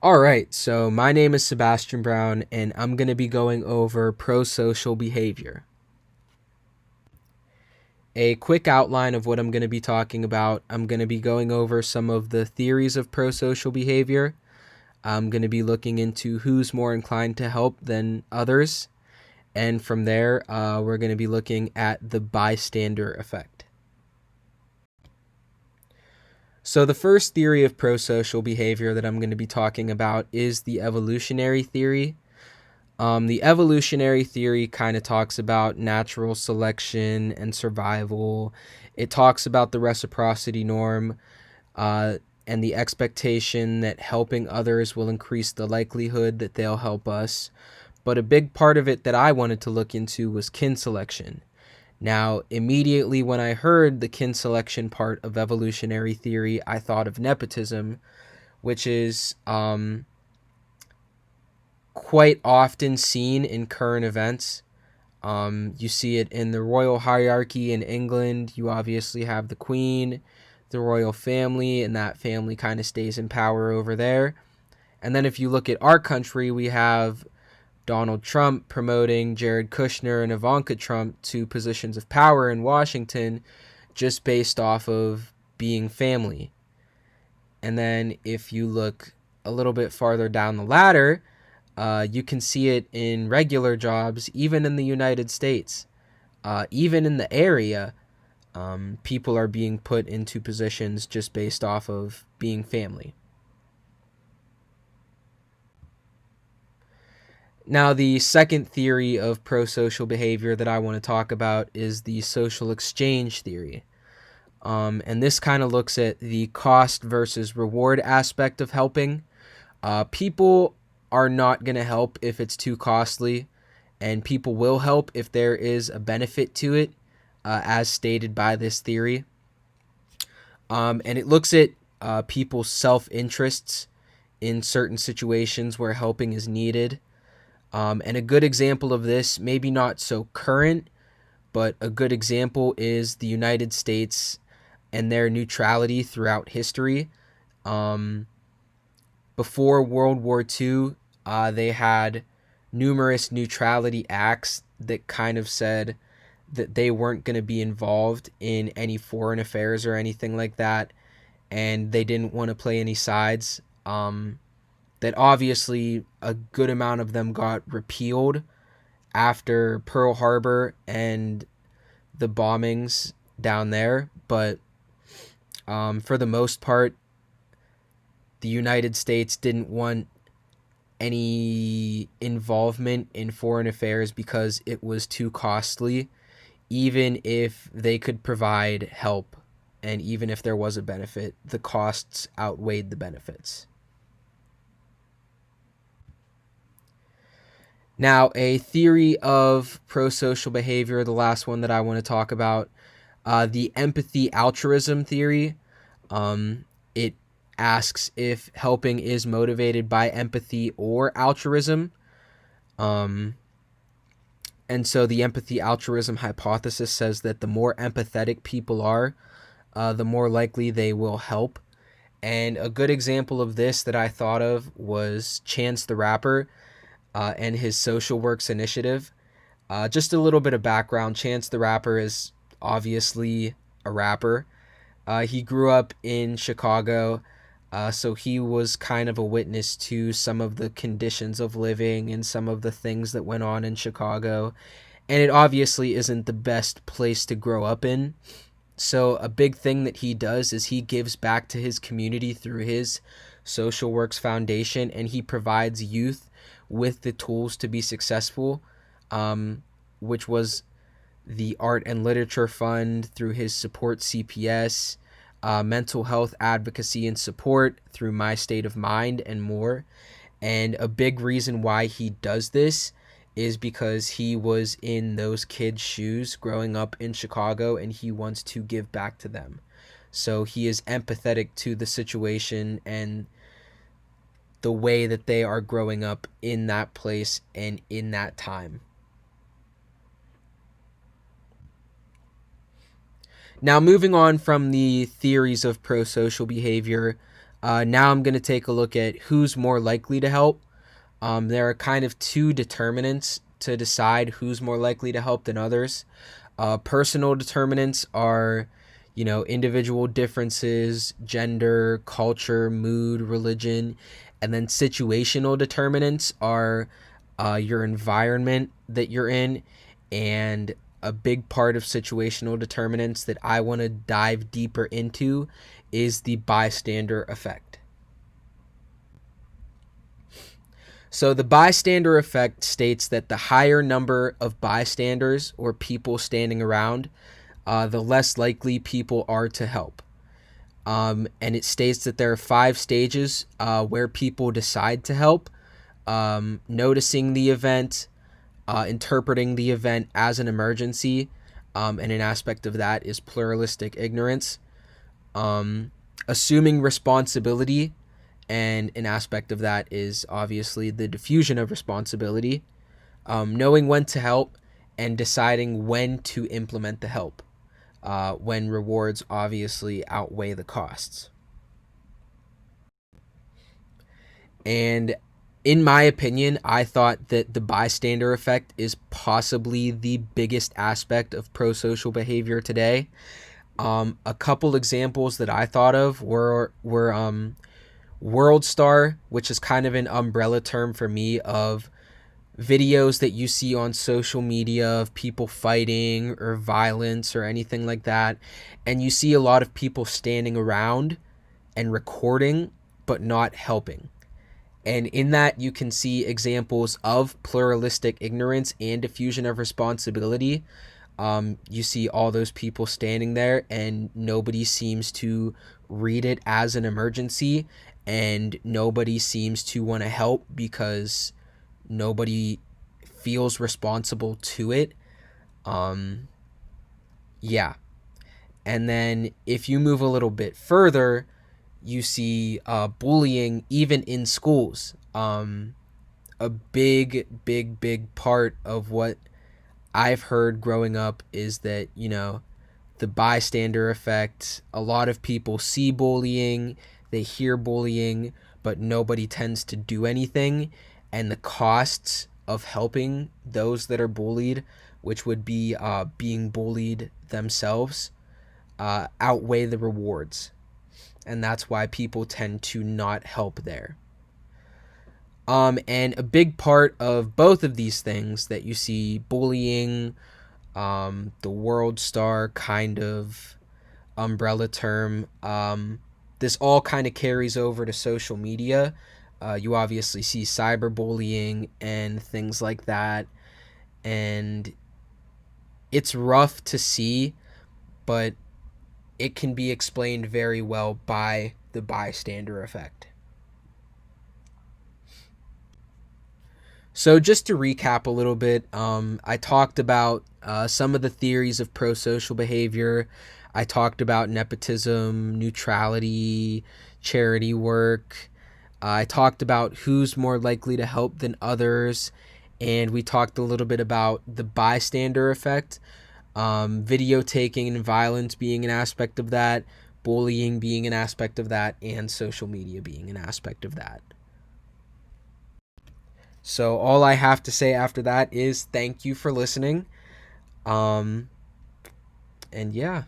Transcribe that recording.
All right, so my name is Sebastian Brown, and I'm going to be going over prosocial behavior. A quick outline of what I'm going to be talking about. I'm going to be going over some of the theories of prosocial behavior. I'm going to be looking into who's more inclined to help than others. And from there, we're going to be looking at the bystander effect. So, the first theory of prosocial behavior that I'm going to be talking about is the evolutionary theory. The evolutionary theory kind of talks about natural selection and survival. It talks about the reciprocity norm and the expectation that helping others will increase the likelihood that they'll help us. But a big part of it that I wanted to look into was kin selection. Now, immediately when I heard the kin selection part of evolutionary theory, I thought of nepotism, which is quite often seen in current events. You see it in the royal hierarchy in England. You obviously have the Queen, the royal family, and that family kind of stays in power over there. And then if you look at our country, we have Donald Trump promoting Jared Kushner and Ivanka Trump to positions of power in Washington just based off of being family. And then if you look a little bit farther down the ladder, you can see it in regular jobs, even in the United States, even in the area. People are being put into positions just based off of being family. Now, the second theory of prosocial behavior that I want to talk about is the social exchange theory. And this kind of looks at the cost versus reward aspect of helping. People are not going to help if it's too costly, and people will help if there is a benefit to it, as stated by this theory. And it looks at people's self interests in certain situations where helping is needed. And a good example of this, maybe not so current, but a good example is the United States and their neutrality throughout history. Um, Before World War II, they had numerous neutrality acts that kind of said that they weren't going to be involved in any foreign affairs or anything like that, and they didn't want to play any sides. That obviously a good amount of them got repealed after Pearl Harbor and the bombings down there, but for the most part, the United States didn't want any involvement in foreign affairs because it was too costly, even if they could provide help and even if there was a benefit, the costs outweighed the benefits. Now, a theory of prosocial behavior, the last one that I want to talk about, the empathy altruism theory. It asks if helping is motivated by empathy or altruism. Um, and so the empathy altruism hypothesis says that the more empathetic people are, the more likely they will help. And a good example of this that I thought of was Chance the Rapper and his social works initiative. Just a little bit of background. Chance the Rapper is obviously a rapper. He grew up in Chicago, so he was kind of a witness to some of the conditions of living and some of the things that went on in Chicago. And it obviously isn't the best place to grow up in. So, a big thing that he does is he gives back to his community through his Social Works Foundation, and he provides youth with the tools to be successful, which was the Art and Literature Fund through his Support CPS, mental health advocacy and support through My State of Mind, and more. And a big reason why he does this is because he was in those kids' shoes growing up in Chicago and he wants to give back to them. So he is empathetic to the situation and the way that they are growing up in that place and in that time. Now, moving on from the theories of prosocial behavior, Now I'm going to take a look at who's more likely to help. There are kind of two determinants to decide who's more likely to help than others. Personal determinants are, individual differences, gender, culture, mood, religion. And then situational determinants are your environment that you're in. And a big part of situational determinants that I want to dive deeper into is the bystander effect. So the bystander effect states that the higher number of bystanders or people standing around, the less likely people are to help. And it states that there are 5 stages where people decide to help: noticing the event, interpreting the event as an emergency, and an aspect of that is pluralistic ignorance, assuming responsibility, and an aspect of that is obviously the diffusion of responsibility, knowing when to help, and deciding when to implement the help, when rewards obviously outweigh the costs. And in my opinion, I thought that the bystander effect is possibly the biggest aspect of prosocial behavior today. A couple examples that I thought of were World Star, which is kind of an umbrella term for me of videos that you see on social media of people fighting or violence or anything like that. And you see a lot of people standing around and recording, but not helping. And in that, you can see examples of pluralistic ignorance and diffusion of responsibility. You see all those people standing there, and nobody seems to read it as an emergency, and nobody seems to want to help because nobody feels responsible to it. Yeah. And then if you move a little bit further, you see bullying even in schools. A big part of what I've heard growing up is that, the bystander effect, a lot of people see bullying, they hear bullying, but nobody tends to do anything. And the costs of helping those that are bullied, which would be being bullied themselves, outweigh the rewards. And that's why people tend to not help there. And a big part of both of these things that you see, bullying, the World Star kind of umbrella term, this all kind of carries over to social media. You obviously see cyberbullying and things like that. And it's rough to see, but it can be explained very well by the bystander effect. So just to recap a little bit, I talked about some of the theories of prosocial behavior. I talked about nepotism, neutrality, charity work. I talked about who's more likely to help than others. And we talked a little bit about the bystander effect, video taking and violence being an aspect of that, bullying being an aspect of that, and social media being an aspect of that. So all I have to say after that is thank you for listening. Um, and yeah.